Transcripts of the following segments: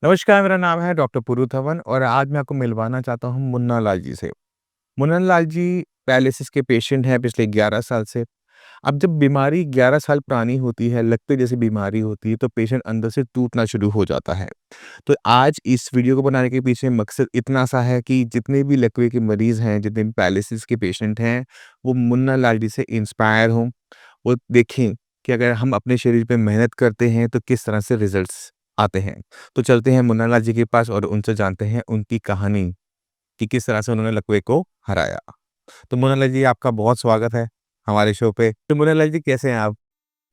नमस्कार, मेरा नाम है डॉक्टर पुरु धवन और आज मैं आपको मिलवाना चाहता हूँ मुन्ना लाल जी से। मुन्ना लाल जी पैरालिसिस के पेशेंट हैं पिछले 11 साल से। अब जब बीमारी 11 साल पुरानी होती है, लकवे जैसी बीमारी होती है, तो पेशेंट अंदर से टूटना शुरू हो जाता है। तो आज इस वीडियो को बनाने के पीछे मकसद इतना सा है कि जितने भी लकवे के मरीज़ हैं, जितने भी पैरालिसिस के पेशेंट हैं, वो मुन्ना लाल जी से इंस्पायर हों। वो देखें कि अगर हम अपने शरीर पे मेहनत करते हैं, तो किस तरह से रिज़ल्ट्स आते हैं। तो चलते हैं मुन्ना लाल जी के पास और उनसे जानते हैं उनकी कहानी कि किस तरह से उन्होंने लकवे को हराया। तो मुन्ना लाल जी, आपका बहुत स्वागत है हमारे शो पे। तो मुन्ना लाल जी, कैसे हैं आप?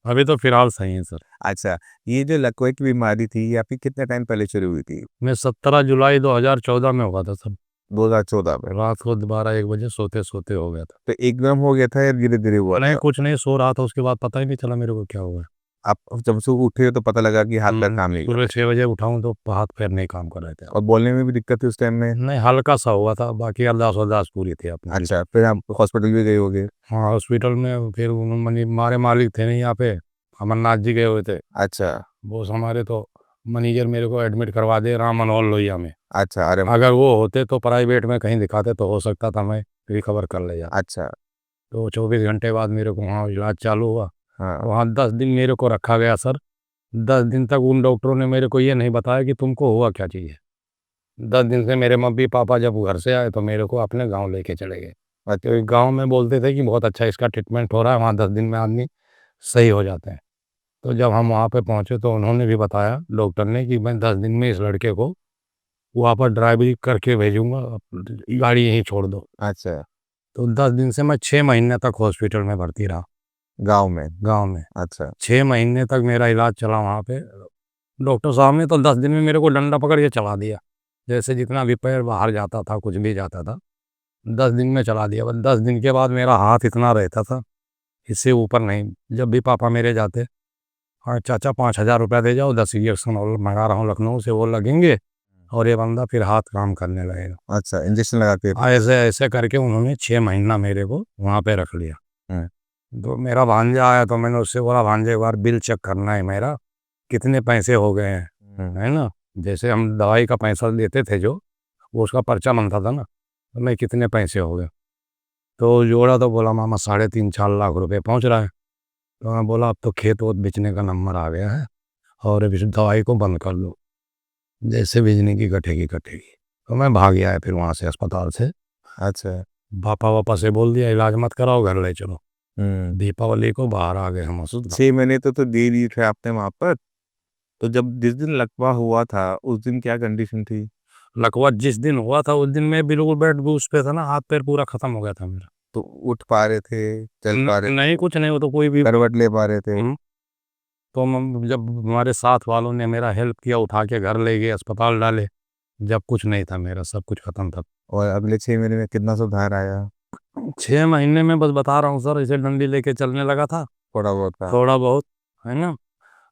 अभी तो फिलहाल सही है सर। अच्छा, ये जो लकवे की बीमारी थी, ये आपकी कितने टाइम पहले शुरू हुई थी? मैं 17 जुलाई 2014 में हुआ था सर। 2014 में। रात को 12-1 बजे सोते-सोते हो गया था। तो एकदम हो गया था या धीरे-धीरे हुआ नहीं, था? कुछ नहीं, सो रहा था, उसके बाद पता ही नहीं चला मेरे को क्या हुआ। आप जब से उठे तो पता लगा कि हाथ-पैर काम नहीं कर सुबह रहे 6 बजे उठा हूँ तो हाथ-पैर नहीं काम कर रहे थे। और बोलने में भी दिक्कत थी उस टाइम में? नहीं, हल्का-सा हुआ था, बाकी अरदास-वरदास पूरी थी अपनी। अच्छा, फिर आप हॉस्पिटल भी गए होंगे? हाँ, हॉस्पिटल में फिर हमारे मालिक थे नहीं यहाँ पे, अमरनाथ जी गए हुए थे। अच्छा, बॉस हमारे, तो मैनेजर मेरे को एडमिट करवा दिए राम मनोहर लोहिया में। अच्छा, अरे! अगर वो होते तो प्राइवेट में कहीं दिखाते तो हो सकता था मैं रिकवर कर ले जाता। अच्छा, तो 24 घंटे बाद मेरे को वहाँ इलाज चालू हुआ। हाँ, वहाँ 10 दिन मेरे को रखा गया सर। 10 दिन तक उन डॉक्टरों ने मेरे को ये नहीं बताया कि तुमको हुआ क्या चीज़ है। 10 दिन से मेरे मम्मी-पापा जब घर से आए तो मेरे को अपने गाँव लेके चले गए। अच्छा, क्योंकि गाँव में बोलते थे कि बहुत अच्छा इसका ट्रीटमेंट हो रहा है, वहाँ 10 दिन में आदमी सही हो जाते हैं। तो जब हम वहाँ पे पहुँचे तो उन्होंने भी बताया डॉक्टर ने कि मैं 10 दिन में इस लड़के को वहाँ पर ड्राइवरी करके भेजूँगा, गाड़ी यहीं छोड़ दो। अच्छा, तो 10 दिन से मैं 6 महीने तक हॉस्पिटल में भर्ती रहा, गाँव में, गाँव में। अच्छा, 6 महीने तक मेरा इलाज चला वहाँ पे। डॉक्टर साहब ने तो 10 दिन में मेरे को डंडा पकड़ के चला दिया। जैसे जितना भी पैर बाहर जाता था, कुछ भी जाता था, 10 दिन में चला दिया। बस 10 दिन के बाद मेरा हाथ इतना रहता था, इससे ऊपर नहीं। जब भी पापा मेरे जाते, "हाँ चाचा, 5,000 रुपया दे जाओ, 10 इंजेक्शन और मँगा रहा हूँ लखनऊ से, वो लगेंगे और ये बंदा फिर हाथ काम करने लगेगा।" अच्छा, इंजेक्शन लगा के फिर ऐसे-ऐसे करके उन्होंने 6 महीना मेरे को वहाँ पे रख लिया। हुँ, तो मेरा भांजा आया तो मैंने उससे बोला, "भांजे, एक बार बिल चेक करना है मेरा, कितने पैसे हो गए हैं।" हुँ, है ना? जैसे हम दवाई का पैसा देते थे जो, वो उसका पर्चा बनता था ना, तो मैं कितने पैसे हो गए। तो जोड़ा तो बोला, "मामा 3.5-4 लाख रुपए पहुँच रहा है।" तो मैं बोला, "अब तो खेत-वोत बेचने का नंबर आ गया है और अब इस दवाई को बंद कर दो, जैसे बिजली की कटेगी, कटेगी।" तो मैं भाग आया फिर वहाँ से अस्पताल से। अच्छा, पापा-वापा से बोल दिया, "इलाज मत कराओ, घर ले चलो।" हुँ, दीपावली को बाहर आ गए हम तो अस्पताल। 6 महीने तो दे दिए थे आपने वहाँ पर, तो जब जिस दिन लकवा हुआ था, उस दिन क्या कंडीशन थी? लकवा जिस दिन हुआ था उस दिन मैं बिल्कुल बेड पे उस पे था ना, हाथ-पैर पूरा खत्म हो गया था मेरा। तो उठ पा रहे थे, चल पा रहे नहीं, थे, कुछ नहीं, वो तो कोई भी। करवट ले पा रहे थे? हुँ, तो जब हमारे साथ वालों ने मेरा हेल्प किया, उठा के घर ले गए, अस्पताल डाले, जब कुछ नहीं था मेरा, सब कुछ खत्म था। और अगले 6 महीने में कितना सुधार आया? 6 महीने में बस बता रहा हूँ सर, ऐसे डंडी लेके चलने लगा था, थोड़ा बहुत था? थोड़ा बहुत, है ना?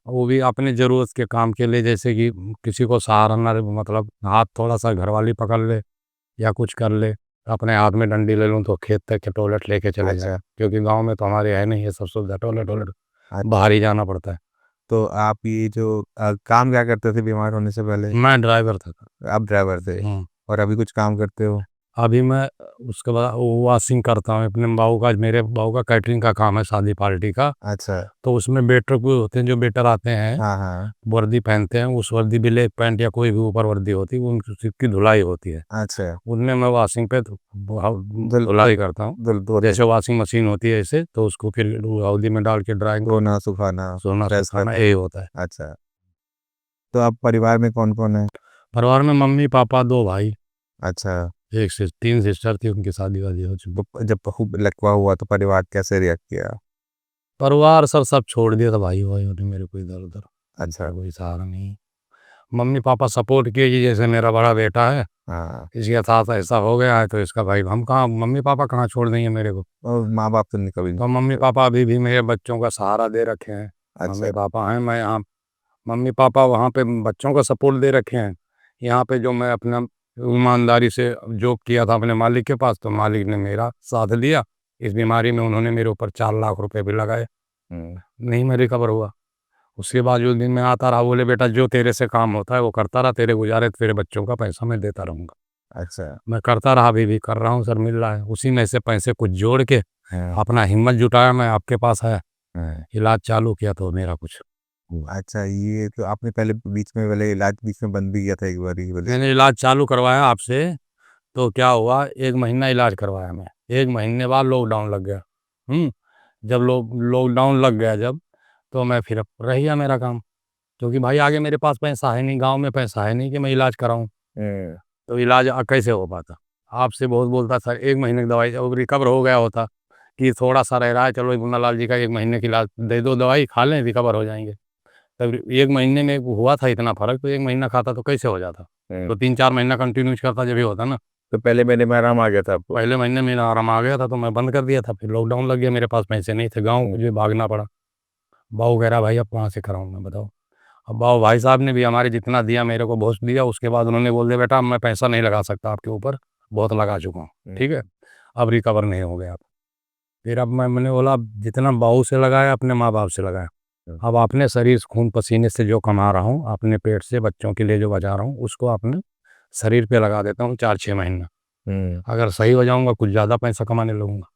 वो भी अपनी ज़रूरत के काम के लिए, जैसे कि किसी को सहारा ना रहे, मतलब हाथ थोड़ा-सा घरवाली पकड़ ले या कुछ कर ले, अपने हाथ में डंडी ले लूँ तो खेत तक के टॉयलेट लेके चले जाएँ, अच्छा, क्योंकि गाँव में तो हमारे है नहीं ये सब सुविधा, टॉयलेट-वॉयलेट अच्छा, बाहर ही जाना पड़ता है। तो आप ये जो काम क्या करते थे बीमार होने से पहले? मैं ड्राइवर था। आप ड्राइवर थे हुँ। और अभी कुछ काम करते हो? अभी मैं उसके बाद वॉशिंग करता हूँ अपने बाऊ का, मेरे बाऊ का कैटरिंग का काम है, शादी पार्टी का। अच्छा, तो उसमें वेटर कोई होते हैं, जो वेटर आते हैं, हाँ, हाँ, वर्दी पहनते हैं, उस वर्दी ब्लैक पैंट या कोई भी ऊपर वर्दी होती है, उनकी धुलाई होती है। अच्छा, उनमें मैं वॉशिंग पे धुल धुलाई करता हूँ। धुल धोते जैसे वॉशिंग मशीन होती है ऐसे, तो उसको फिर हौदी में डाल के ड्राइंग करना, धोना, सुखाना, सोना प्रेस सुखाना, करना। यही होता है। अच्छा, तो आप परिवार में कौन-कौन है? परिवार में मम्मी-पापा, 2 भाई, अच्छा, 3 सिस्टर थी, उनकी शादी-वादी हो चुकी। तो जब खूब लकवा हुआ तो परिवार कैसे रिएक्ट किया? परिवार सर सब छोड़ दिया था, भाई-वाइयों ने मेरे को इधर-उधर, अच्छा, उनका कोई सहारा नहीं। मम्मी-पापा सपोर्ट किए कि जैसे मेरा बड़ा बेटा है, हाँ, इसके साथ ऐसा हो गया है तो इसका भाई, हम कहाँ, मम्मी-पापा कहाँ छोड़ देंगे मेरे को। और माँ-बाप तो नहीं कभी नहीं तो छोड़ते? मम्मी-पापा अभी भी मेरे बच्चों का सहारा दे रखे हैं। अच्छा, मम्मी-पापा हैं, मैं यहाँ, मम्मी-पापा वहाँ पे बच्चों का सपोर्ट दे रखे हैं। यहाँ पे जो मैं अपना ईमानदारी से जॉब किया था अपने मालिक के पास, तो मालिक ने मेरा साथ दिया। इस बीमारी में उन्होंने मेरे ऊपर 4 लाख रुपए भी लगाए, हुँ, नहीं मैं रिकवर हुआ। उसके बावजूद भी मैं आता रहा, बोले बेटा जो तेरे से काम होता है वो करता रहा, तेरे गुजारे तेरे बच्चों का पैसा मैं देता रहूँगा। अच्छा। मैं करता रहा, अभी भी कर रहा हूँ सर, मिल रहा है। उसी में से पैसे कुछ जोड़ के हाँ, अपना हिम्मत जुटाया, मैं आपके पास आया, हाँ। इलाज चालू किया तो मेरा कुछ अच्छा, ये तो आपने पहले बीच में वाले इलाज बीच में बंद भी किया था एक बार ये वाले। मैंने इलाज चालू करवाया आपसे, तो क्या हुआ, 1 महीना इलाज करवाया मैं, 1 महीने बाद लॉकडाउन लग गया। जब लॉकडाउन लग गया जब, तो मैं फिर अब रह गया मेरा काम, क्योंकि भाई आगे मेरे पास पैसा है नहीं, गाँव में पैसा है नहीं कि मैं इलाज कराऊँ, हाँ, तो इलाज कैसे हो पाता? आपसे बहुत बोलता सर, 1 महीने की दवाई, जब रिकवर हो गया होता कि थोड़ा-सा रह रहा है, चलो मुन्ना लाल जी का 1 महीने की इलाज दे दो, दवाई खा लें, रिकवर हो जाएँगे। तब 1 महीने में हुआ था इतना फ़र्क, तो 1 महीना खाता तो कैसे हो जाता? हाँ। तो 3-4 महीना कंटिन्यूज़ करता जब भी होता ना। तो पहले महीने में आराम आ गया था आपको? पहले महीने में आराम आ गया था तो मैं बंद कर दिया था, फिर लॉकडाउन लग गया, मेरे पास पैसे नहीं थे, गाँव मुझे भागना पड़ा। बाऊ कह रहा भाई अब कहाँ से कराऊँ मैं, बताओ? अब बाऊ भाई साहब ने भी हमारे जितना दिया मेरे को बहुत दिया, उसके बाद उन्होंने बोल दिया बेटा अब मैं पैसा नहीं लगा सकता आपके ऊपर, बहुत लगा चुका हूँ, हुँ, ठीक है? अब रिकवर नहीं होगे आप। फिर अब मैंने बोला अब जितना बाऊ से लगाया अपने माँ-बाप से लगाया, हुँ, अब अपने शरीर से खून पसीने से जो कमा रहा हूँ, अपने पेट से बच्चों के लिए जो बचा रहा हूँ, उसको अपने शरीर पे लगा देता हूँ 4-6 महीना। हुँ। अगर सही हो जाऊँगा कुछ ज़्यादा पैसा कमाने लगूँगा,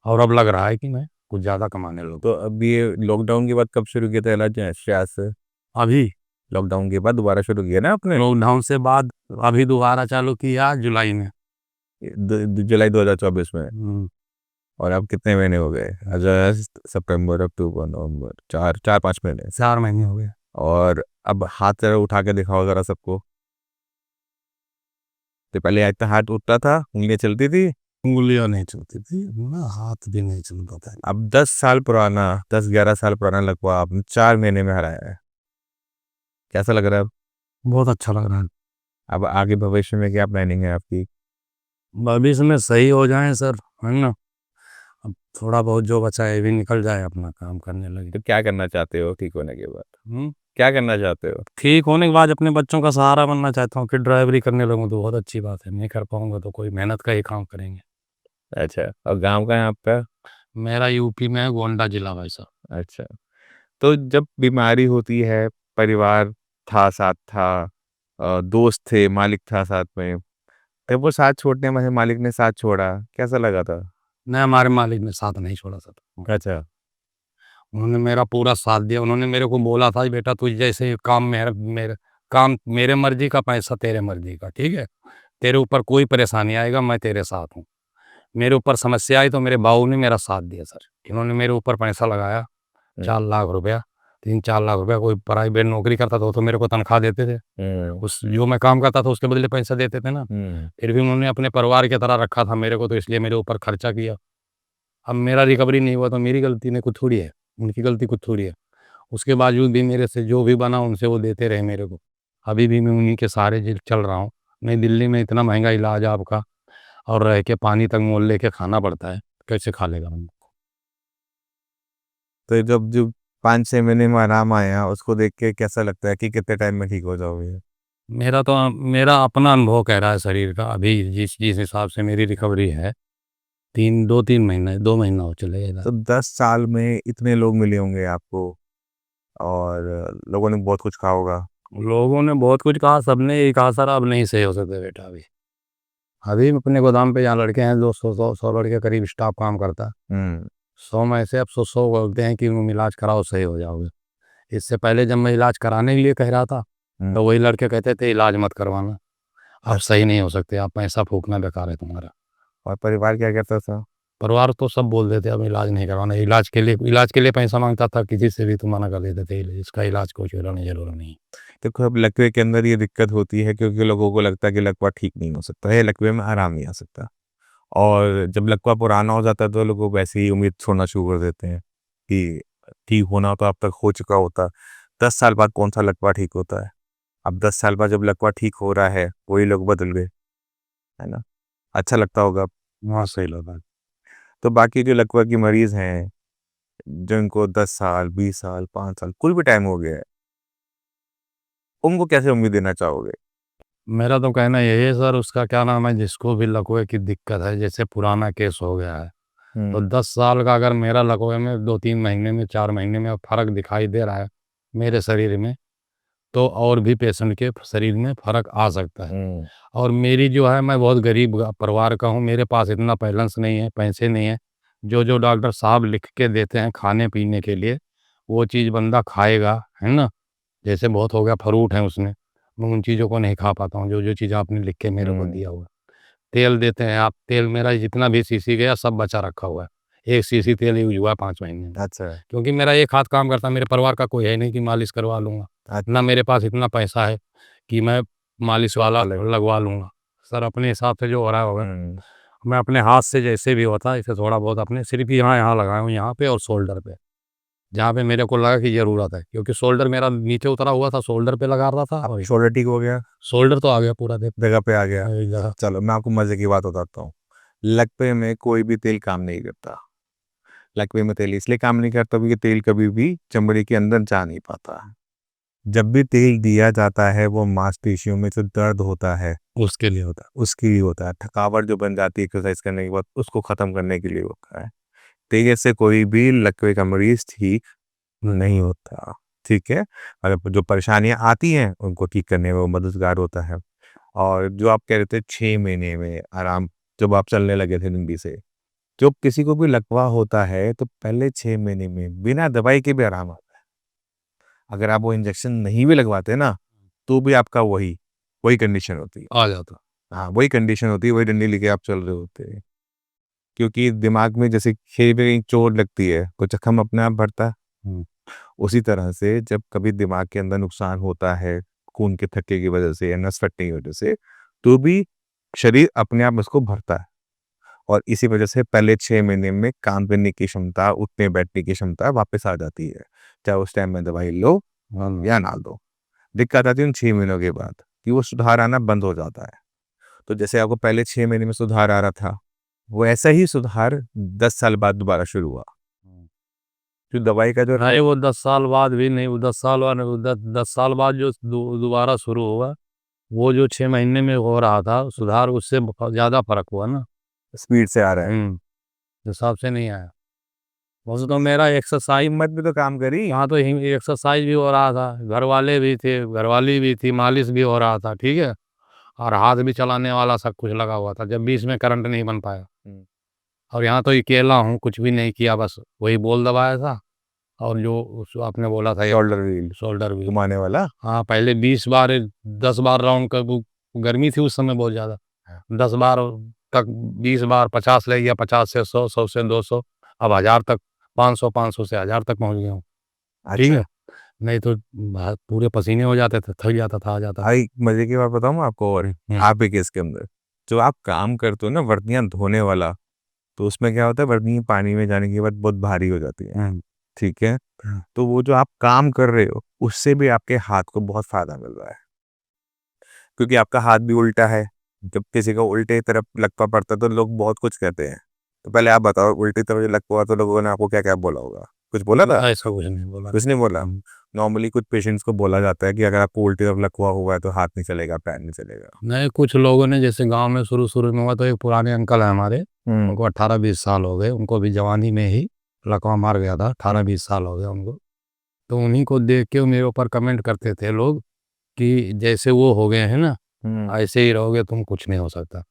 और अब लग रहा है कि मैं कुछ ज़्यादा कमाने लगूँ। तो अब ये लॉकडाउन के बाद कब शुरू किया था इलाज शायद से? अभी लॉकडाउन के बाद दोबारा शुरू किया ना आपने? लॉकडाउन से बाद अभी दोबारा चालू किया जुलाई में। जुलाई 2024 में। हुँ, और अब कितने महीने हो गए? अगस्त, सितंबर, अक्टूबर, नवंबर, 4-5 महीने। 4 महीने हो गए। और अब हाथ ज़रा उठा के दिखाओ ज़रा सबको। तो पहले इतना हाथ उठता था, उँगलियाँ चलती थी। उँगलियाँ नहीं चलती थी, ना हाथ भी नहीं चलता था। अब 10 साल पुराना, 10-11 साल पुराना लकवा आपने 4 महीने में हराया है। कैसा लग रहा है अब? बहुत अच्छा लग रहा है। अब आगे भविष्य में क्या प्लानिंग है आपकी? भविष्य में सही हो जाएँ सर, है ना? अब थोड़ा बहुत जो बचा है ये भी निकल जाए, अपना काम करने लगे। तो क्या करना चाहते हो ठीक होने के बाद? हुँ, क्या करना चाहते हो? ठीक होने के बाद अपने बच्चों का सहारा बनना चाहता हूँ, फिर ड्राइवरी करने लगूँ तो बहुत अच्छी बात है, नहीं कर पाऊँगा तो कोई मेहनत का ही काम करेंगे। अच्छा, और गाँव कहाँ है आपका? मेरा यूपी में है, गोंडा जिला भाई साहब। अच्छा, तो जब बीमारी होती है, परिवार था, साथ था, दोस्त थे, मालिक था साथ में, तब वो साथ छोड़ने में मालिक ने साथ छोड़ा, कैसा लगा था? नहीं, हमारे मालिक ने साथ नहीं छोड़ा सर। अच्छा। उन्होंने मेरा पूरा साथ दिया, उन्होंने मेरे को बोला था बेटा तू जैसे काम काम मेरे मर्ज़ी का, पैसा तेरे मर्ज़ी का, ठीक है? तेरे ऊपर कोई परेशानी आएगा मैं तेरे साथ हूँ। मेरे ऊपर समस्या आई तो मेरे बाऊ ने मेरा साथ दिया सर। इन्होंने मेरे ऊपर पैसा लगाया, हुँ, 4 लाख रुपया, 3-4 लाख रुपया, कोई प्राइवेट नौकरी करता था वो तो मेरे को तनख्वाह देते थे। हुँ, उस जो मैं काम करता था उसके बदले पैसा देते थे ना। हुँ। फिर भी उन्होंने अपने परिवार की तरह रखा था मेरे को, तो इसलिए मेरे ऊपर खर्चा किया। अब मेरा रिकवरी नहीं हुआ तो मेरी गलती नहीं, कुछ थोड़ी है, उनकी गलती कुछ थोड़ी है। उसके बावजूद भी मेरे से जो भी बना उनसे वो देते रहे मेरे को। अभी भी मैं उन्हीं के सहारे चल रहा हूँ। नहीं, दिल्ली में इतना महँगा इलाज आपका, और रह के पानी तक मोल लेके खाना पड़ता है, कैसे खा लेगा बंदा? तो जब जो 5-6 महीने में आराम आया, उसको देख के कैसा लगता है कि कितने टाइम में ठीक हो जाओगे? मेरा अपना अनुभव कह रहा है शरीर का, अभी जिस जिस हिसाब से मेरी रिकवरी है, 2-3 महीना, 2 महीना हो चले इधर। तो 10 साल में इतने लोग मिले होंगे आपको और लोगों ने बहुत कुछ कहा होगा। लोगों ने बहुत कुछ कहा, सबने यही कहा सर अब नहीं सही हो सकते बेटा अभी। अभी अपने गोदाम पे यहाँ लड़के हैं, 200 लड़के करीब स्टाफ काम करता है। हुँ, 100 में से अब 100 बोलते हैं कि तुम इलाज कराओ सही हो जाओगे। इससे पहले जब मैं इलाज कराने के लिए कह रहा था, हुँ। तो वही लड़के कहते थे इलाज मत करवाना, आप अच्छा, सही नहीं हो सकते, आप पैसा फूकना बेकार है तुम्हारा। और परिवार क्या कहता था? परिवार तो सब बोल देते अब इलाज नहीं करवाना, इलाज के लिए पैसा माँगता था किसी से भी तो मना कर देते थे, इसका इलाज कोई कराने ज़रूरी नहीं है। देखो, अब लकवे के अंदर ये दिक्कत होती है क्योंकि लोगों को लगता है कि लकवा ठीक नहीं हो सकता है, लकवे में आराम नहीं आ सकता। और जब लकवा पुराना हो जाता है तो लोग वैसे ही उम्मीद छोड़ना शुरू कर देते हैं कि ठीक होना तो अब तक हो चुका होता। 10 साल बाद कौन-सा लकवा ठीक होता है? अब 10 साल बाद जब लकवा ठीक हो रहा है, वही लोग बदल गए, है ना? अच्छा लगता होगा। हाँ, सही लगा। तो बाकी जो लकवा की मरीज़ हैं, जिनको 10 साल, 20 साल, 5 साल, कोई भी टाइम हो गया है, उनको कैसे उम्मीद देना चाहोगे? मेरा तो कहना यही है सर, उसका क्या नाम है, जिसको भी लकवे की दिक्कत है, जैसे पुराना केस हो गया है, तो हुँ, 10 साल का अगर मेरा लकवे में 2-3 महीने में, 4 महीने में फ़र्क दिखाई दे रहा है, मेरे शरीर में, तो और भी पेशेंट के शरीर में फ़र्क आ सकता है। और मेरी जो है, मैं बहुत गरीब परिवार का हूँ, मेरे पास इतना बैलेंस नहीं है, पैसे नहीं है। जो डॉक्टर साहब लिख के देते हैं खाने-पीने के लिए, वो चीज़ बंदा खाएगा, है ना? जैसे बहुत हो गया फ्रूट है उसमें, मैं उन चीज़ों को नहीं खा पाता हूँ, जो चीज़ आपने लिख के मेरे को दिया हुआ है। तेल देते हैं आप, तेल मेरा जितना भी शीशी गया सब बचा रखा हुआ है। 1 शीशी तेल यूज़ हुआ है 5 महीने में। अच्छा। क्योंकि मेरा एक हाथ काम करता है, मेरे परिवार का कोई है नहीं कि मालिश करवा लूँगा। ना मेरे पास इतना पैसा है कि मैं मालिश वाला लगवा लूँगा। सर अपने हिसाब से जो हो रहा होगा, मैं अपने हाथ से जैसे भी होता है इसे थोड़ा बहुत अपने सिर्फ़ यहाँ लगाया हूँ, यहाँ पे और शोल्डर पे। जहाँ पे मेरे को लगा कि ज़रूरत है, क्योंकि शोल्डर मेरा नीचे उतरा हुआ था, शोल्डर पे लगा रहा था। और शोल्डर ठीक हो गया, शोल्डर तो आ गया पूरा जगह पे आ गया। जगह। चलो मैं आपको मजे की बात बताता हूँ। लकवे में कोई भी तेल काम नहीं करता। लकवे में तेल इसलिए काम नहीं करता क्योंकि तेल कभी भी चमड़ी के अंदर जा नहीं पाता। जब भी तेल दिया जाता है वो मांसपेशियों में जो दर्द होता है उसके लिए होता उसके लिए होता है। थकावट जो बन जाती है एक्सरसाइज करने के बाद उसको खत्म करने के लिए होता है। तेल से कोई भी लकवे का मरीज ठीक नहीं होता। ठीक है, और जो परेशानियां आती हैं उनको ठीक करने में वो मददगार होता है। और जो आप कह रहे थे 6 महीने में आराम, जब आप चलने लगे थे लंबी से, जब किसी को भी लकवा होता है तो पहले 6 महीने में बिना दवाई के भी आराम आता है। अगर आप वो इंजेक्शन नहीं भी लगवाते ना तो भी आपका वही वही कंडीशन होती है। आ जाता। हाँ, वही कंडीशन होती है, वही डंडी लेके आप चल रहे होते हैं। क्योंकि दिमाग में जैसे खेल में कहीं चोट लगती है तो जख्म अपने आप भरता है। उसी तरह से जब कभी दिमाग के अंदर नुकसान होता है खून के थक्के की वजह से या नस फटने की वजह से, तो भी शरीर अपने आप उसको भरता है। और इसी वजह से पहले 6 महीने में काम करने की क्षमता, उठने बैठने की क्षमता वापस आ जाती है, चाहे उस टाइम में दवाई लो या ना लो। दिक्कत आती है उन 6 महीनों के बाद कि वो सुधार आना बंद हो जाता है। तो जैसे आपको पहले 6 महीने में सुधार आ रहा था, वो ऐसा ही सुधार 10 साल बाद दोबारा शुरू हुआ। जो दवाई का जो नहीं, वो 10 साल बाद भी नहीं, वो 10 साल बाद, वो 10 साल बाद जो दोबारा शुरू हुआ, वो जो 6 महीने में हो रहा था सुधार, उससे बहुत ज़्यादा फ़र्क हुआ ना। स्पीड से आ रहा है, हिसाब से नहीं आया। वैसे तो मेरा एक्सरसाइज, हिम्मत भी तो काम करी। यहाँ तो एक्सरसाइज भी हो रहा था, घर वाले भी थे, घरवाली भी थी, मालिश भी हो रहा था, ठीक है? और हाथ भी चलाने वाला सब कुछ लगा हुआ था, जब भी इसमें करंट नहीं बन पाया। और यहाँ तो अकेला हूँ, कुछ भी नहीं किया, बस वही बॉल दबाया था। और जो आपने बोला था शोल्डर व्हील शोल्डर व्हील घुमाने वाला। हाँ, पहले 20 बार 10 बार राउंड का, वो गर्मी थी उस समय बहुत ज़्यादा, 10 बार तक, 20 बार 50 ले गया, 50 से 100, 100 से 200, अब 1000 तक, 500, 500 से 1000 तक पहुँच गया हूँ। ठीक अच्छा, है? नहीं तो पूरे पसीने हो जाते थे, थक जाता था, आ जाता था। भाई मजे की बात बताऊं आपको, और हम्म। आप ही केस के अंदर जो आप काम करते हो ना वर्दियां धोने वाला, तो उसमें क्या होता है, वर्दी पानी में जाने के बाद बहुत भारी हो जाती है। ठीक है, तो वो जो आप काम कर रहे हो उससे भी आपके हाथ को बहुत फायदा मिल रहा है, क्योंकि आपका हाथ भी उल्टा है। जब किसी को उल्टे तरफ लकवा पड़ता है तो लोग बहुत कुछ कहते हैं। तो पहले आप बताओ, उल्टी तरफ लकवा हुआ तो लोगों ने आपको क्या क्या बोला होगा? कुछ बोला था? ऐसा कुछ नहीं बोला। कुछ नहीं बोला। नॉर्मली कुछ पेशेंट्स को बोला जाता है कि अगर आपको उल्टी तरफ लकवा हुआ है तो हाथ नहीं चलेगा, पैर नहीं चलेगा। नहीं, कुछ लोगों ने, जैसे गांव में शुरू में हुआ, तो एक पुराने अंकल हैं हमारे, उनको 18-20 साल हो गए, उनको भी जवानी में ही लकवा मार गया था, 18-20 साल हो गए उनको। तो उन्हीं को देख के मेरे ऊपर कमेंट करते थे लोग कि जैसे वो हो गए हैं ना, ऐसे ही रहोगे तुम, कुछ नहीं हो सकता।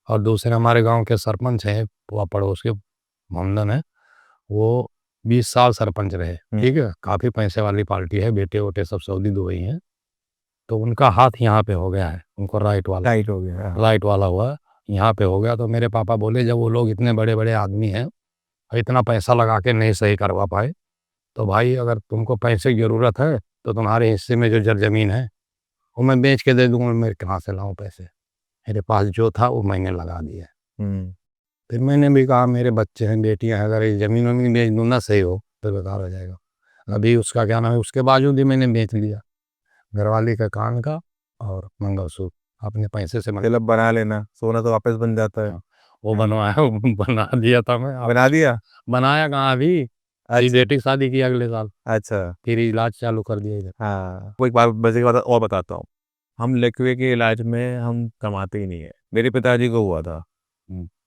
और दूसरे हमारे गांव के सरपंच हैं, वो पड़ोस के मोहम्मदन है, वो 20 साल सरपंच रहे, ठीक है? काफ़ी पैसे वाली पार्टी है, बेटे वोटे सब सऊदी दुबई हैं। तो उनका हाथ यहाँ पे हो गया है, उनको राइट वाला, टाइट हो गया। राइट वाला हुआ, यहाँ पे हो गया। तो मेरे पापा बोले, जब वो लोग इतने बड़े-बड़े आदमी हैं और इतना पैसा लगा के नहीं सही करवा पाए, तो भाई अगर तुमको पैसे की ज़रूरत है, तो तुम्हारे हिस्से में जो ज़मीन है, वो मैं बेच के दे दूँगा, मैं कहाँ से लाऊँ पैसे? मेरे पास जो था वो मैंने लगा दिया। फिर मैंने भी कहा, मेरे बच्चे हैं, बेटियाँ हैं, अगर ये ज़मीन-वमीन बेच दूँ ना, सही हो, तो बेकार हो जाएगा। अभी उसका क्या नाम है, उसके बावजूद भी मैंने बेच लिया, घरवाली का कान का और मंगलसूत्र अपने पैसे से मतलब बना लेना, सोना तो वापस बन जाता है। वो बनवाया, वो बना दिया था मैं। बना दिया। बनाया कहाँ अभी, अभी अच्छा। बेटी की शादी की अगले साल, अच्छा। फिर इलाज चालू कर दिया इधर। हाँ, वो एक बात मजे की बात और बताता हूँ। हम लकवे के इलाज में हम कमाते ही नहीं है। मेरे पिताजी को हुआ था,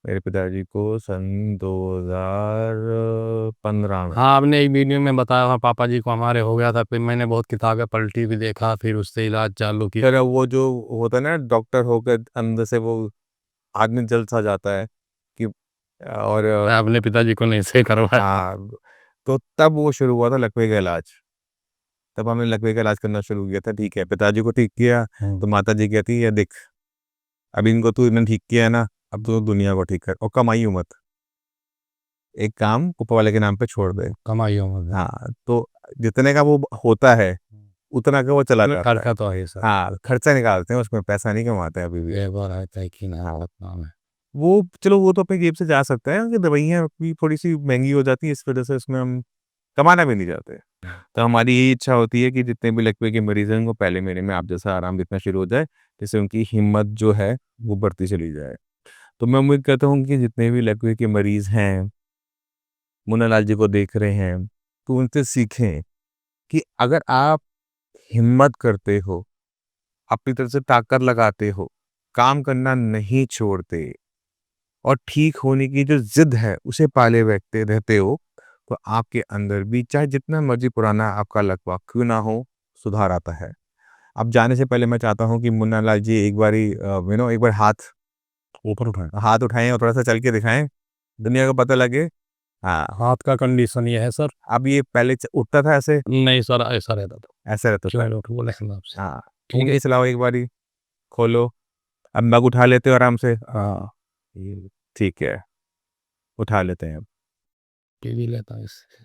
मेरे पिताजी को सन 2015 में। हाँ, आपने एक वीडियो में बताया था पापा जी को हमारे हो गया था, फिर मैंने बहुत किताबें पलटी भी देखा, फिर उससे इलाज चालू किया। फिर वो जो होता है ना डॉक्टर होकर अंदर से वो आदमी जल्द सा जाता है कि और मैं अपने पिताजी को नहीं सही करवाया। हाँ, तो तब वो शुरू हुआ था लकवे का इलाज। तब हमने लकवे का इलाज करना शुरू किया था। ठीक है, पिताजी को ठीक किया तो माताजी कहती है देख, अब इनको तू इन्हें ठीक किया है ना, अब तो दुनिया को ठीक कर और कमाइयो मत, एक काम ऊपर वाले के नाम पे छोड़ दे। कमाई हो मतलब। हाँ, तो जितने का वो होता है उतना का वो चला जाता है। खर्चा तो है सर। हाँ, खर्चा निकालते हैं, उसमें पैसा नहीं कमाते हैं अभी भी। ये बार है तय की ना हालत नाम है। वो चलो वो तो अपनी जेब से जा सकता है कि दवाइयाँ भी थोड़ी सी महंगी हो जाती है, इस वजह से उसमें हम कमाना भी नहीं चाहते। तो हमारी यही इच्छा होती है कि जितने भी लकवे के मरीज हैं उनको पहले महीने में आप जैसा आराम दिखना शुरू हो जाए, जिससे उनकी हिम्मत जो है वो बढ़ती चली जाए। तो मैं उम्मीद करता हूँ कि जितने भी लकवे के मरीज हैं, मुन्ना लाल जी को देख रहे हैं, तो उनसे सीखें कि अगर आप हिम्मत करते हो, अपनी तरफ से ताकत लगाते हो, काम करना नहीं छोड़ते और ठीक होने की जो ज़िद है उसे पाले बैठते रहते हो, तो आपके अंदर भी चाहे जितना मर्ज़ी पुराना आपका लकवा क्यों ना हो, सुधार आता है। अब जाने से पहले मैं चाहता हूँ कि मुन्ना लाल जी एक बारी एक बार ऊपर उठाए। हाथ उठाएँ और थोड़ा-सा चल के दिखाएँ, दुनिया को पता लगे। हाँ, हाथ का कंडीशन ये है सर। अब ये पहले उठता था ऐसे, नहीं सर, ऐसा रहता था। ऐसे रहता था। चलो बोले आपसे। हाँ, ठीक है। ऊँगली चलाओ एक बारी, खोलो, अब मग उठा लेते हो आराम से। हाँ, ये ठीक है, उठा लेते हैं अब। टीवी लेता है इससे।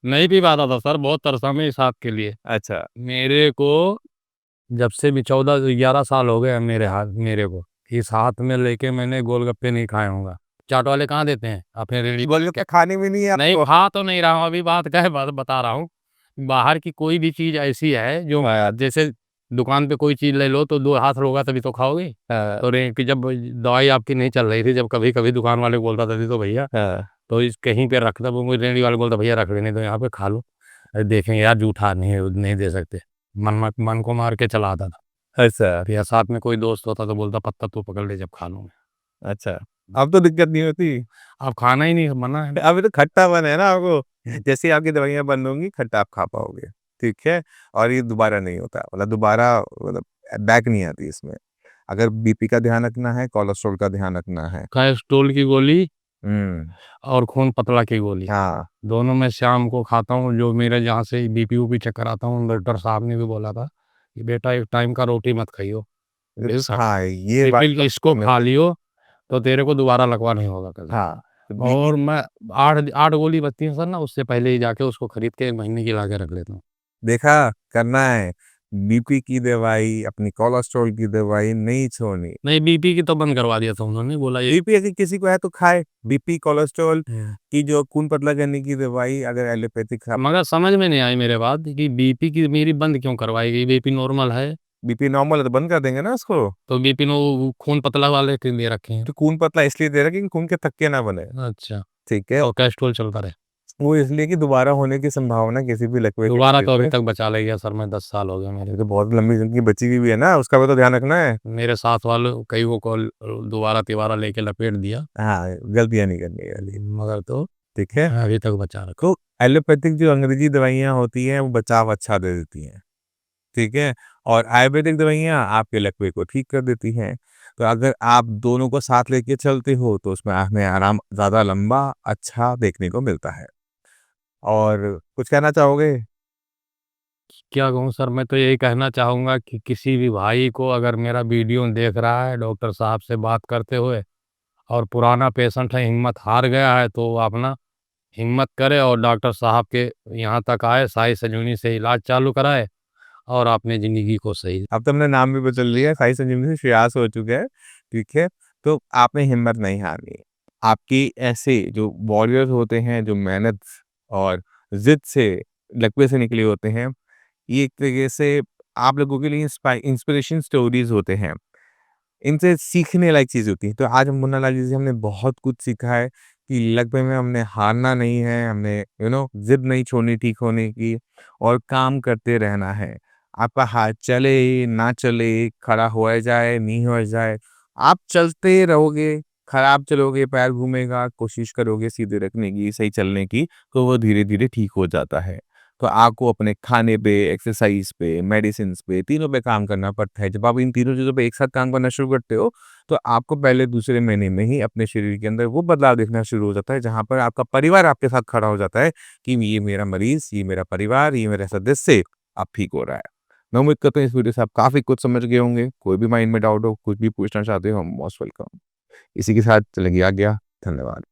नहीं पी पाता था सर, बहुत तरसा मैं इस हाथ के लिए। अच्छा, मेरे को जब से भी 14-11 साल हो गए हैं मेरे को, इस हाथ में लेके मैंने गोलगप्पे नहीं खाए होंगे। चाट वाले कहाँ देते हैं अपने रेडी। बोलिए क्या खाने में नहीं है नहीं आपको? खा तो नहीं रहा हूँ, अभी बात क्या है, बात बता रहा हूँ। बाहर की कोई भी चीज़ ऐसी है जो जैसे दुकान पे कोई चीज़ ले लो तो 2 हाथ होगा तभी तो खाओगे। हाँ, तो कि जब दवाई आपकी नहीं चल रही थी, जब कभी-कभी दुकान वाले बोलता था, "दे दो भैया।" हाँ, तो इस कहीं पे रखता, वो मुझे रेहड़ी वाला बोलता, "भैया रख लेने दो यहाँ पे, खा लो।" अरे देखेंगे यार, जूठा नहीं दे सकते। मन को मार के चला आता था। अच्छा, फिर या साथ में कोई दोस्त होता तो बोलता, "पत्ता तू पकड़ ले, जब खा लूँगा।" अच्छा। अब तो दिक्कत नहीं होती। अब खाना ही नहीं, मना है। अभी तो खट्टापन है ना आपको, जैसे ही आपकी दवाइयाँ बंद होंगी, खट्टा आप खा पाओगे, ठीक है? और ये दोबारा नहीं होता, मतलब दोबारा मतलब बैक नहीं आती इसमें। अगर बीपी का ध्यान रखना है, कोलेस्ट्रॉल का ध्यान रखना है। कैस्ट्रोल की गोली हुँ, और खून पतला की गोली, हाँ, दोनों मैं शाम को खाता हूँ। जो मेरे जहाँ से बीपी-वूपी चेक कराता हूँ, डॉक्टर साहब ने भी बोला था कि बेटा एक टाइम का रोटी मत खाइयो। हाँ, ये बात बिल्कुल इसको मैं खा लियो तो तेरे को दोबारा लकवा नहीं होगा कभी। हाँ, तो बीपी और मैं 8 गोली बचती है सर ना, उससे पहले ही जाके उसको खरीद के 1 महीने की ला के रख लेता हूँ। देखा, करना है। बीपी की दवाई, अपनी कोलेस्ट्रॉल की दवाई नहीं छोड़नी। नहीं, बीपी की तो बंद करवा दिया था उन्होंने, बोला ये। बीपी अगर किसी को है तो खाए, बीपी, कोलेस्ट्रॉल हुँ। की जो खून पतला करने की दवाई अगर एलोपैथिक खा मगर समझ में नहीं आई मेरे बात कि बीपी की मेरी बंद क्यों करवाई गई? बीपी नॉर्मल है, बीपी नॉर्मल है तो बंद कर देंगे ना उसको। तो बीपी नो खून पतला वाले के लिए रखे हैं। तो खून पतला इसलिए दे रहा है कि खून के थक्के ना बने, अच्छा, ठीक है? और कैस्ट्रोल चलता रहे। वो इसलिए कि दोबारा होने की संभावना किसी भी लकवे के दोबारा मरीज तो अभी में। तक बचा ले गया सर मैं, 10 साल हो गए मेरे। ये तो बहुत लंबी ज़िंदगी बची हुई भी है ना, उसका भी तो ध्यान रखना है। मेरे साथ वाले कई वो कॉल दोबारा-तिबारा लेके लपेट दिया, हाँ, गलतियाँ नहीं करनी है वाली, मगर तो ठीक है? मैं अभी तक बचा रखा। तो एलोपैथिक जो अंग्रेजी दवाइयाँ होती हैं, वो बचाव अच्छा दे देती हैं, ठीक है? और आयुर्वेदिक दवाइयाँ आपके लकवे को ठीक कर देती हैं। तो अगर आप दोनों को साथ लेके चलते हो, तो उसमें हमें आराम ज़्यादा लंबा, अच्छा देखने को मिलता है। और कुछ कहना चाहोगे? क्या कहूँ सर, मैं तो यही कहना चाहूँगा कि किसी भी भाई को अगर मेरा वीडियो देख रहा है डॉक्टर साहब से बात करते हुए और पुराना पेशेंट है, हिम्मत हार गया है, तो वो अपना हिम्मत करे और डॉक्टर साहब के यहाँ तक आए, साई संजीवनी से इलाज चालू कराए और अपनी ज़िंदगी को सही। अब तो हमने नाम भी बदल लिया है, साई संजीवनी से श्रेयास हो चुका है, ठीक है? तो आपने हिम्मत नहीं हारनी है। आपकी ऐसे जो वॉरियर्स होते हैं, जो मेहनत और ज़िद से लकवे से निकले होते हैं, ये एक तरीके से आप लोगों के लिए इंस्पिरेशन स्टोरीज़ होते हैं। इनसे सीखने लायक चीज़ होती है। तो आज मुन्ना लाल जी से हमने बहुत कुछ सीखा है कि लकवे में हमने हारना नहीं है, हमने ज़िद नहीं छोड़नी ठीक होने की और काम करते रहना है। आपका हाथ चले, ना चले, खड़ा हुआ जाए, नहीं हुआ जाए, आप चलते रहोगे, खराब चलोगे, पैर घूमेगा, कोशिश करोगे सीधे रखने की, सही चलने की, तो वो धीरे-धीरे ठीक हो जाता है। तो आपको अपने खाने पे, एक्सरसाइज़ पे, मेडिसिन्स पे, तीनों पे काम करना पड़ता है। जब आप इन तीनों चीज़ों पे एक साथ काम करना शुरू करते हो, तो आपको पहले दूसरे महीने में ही अपने शरीर के अंदर वो बदलाव दिखना शुरू हो जाता है, जहाँ पर आपका परिवार आपके साथ खड़ा हो जाता है कि ये मेरा मरीज़, ये मेरा परिवार, ये मेरा सदस्य अब ठीक हो रहा है। मैं उम्मीद करता हूँ इस वीडियो से आप काफ़ी कुछ समझ गए होंगे। कोई भी माइंड में डाउट हो, कुछ भी पूछना चाहते हो, मोस्ट वेलकम। इसी के साथ चलें आज्ञा। धन्यवाद।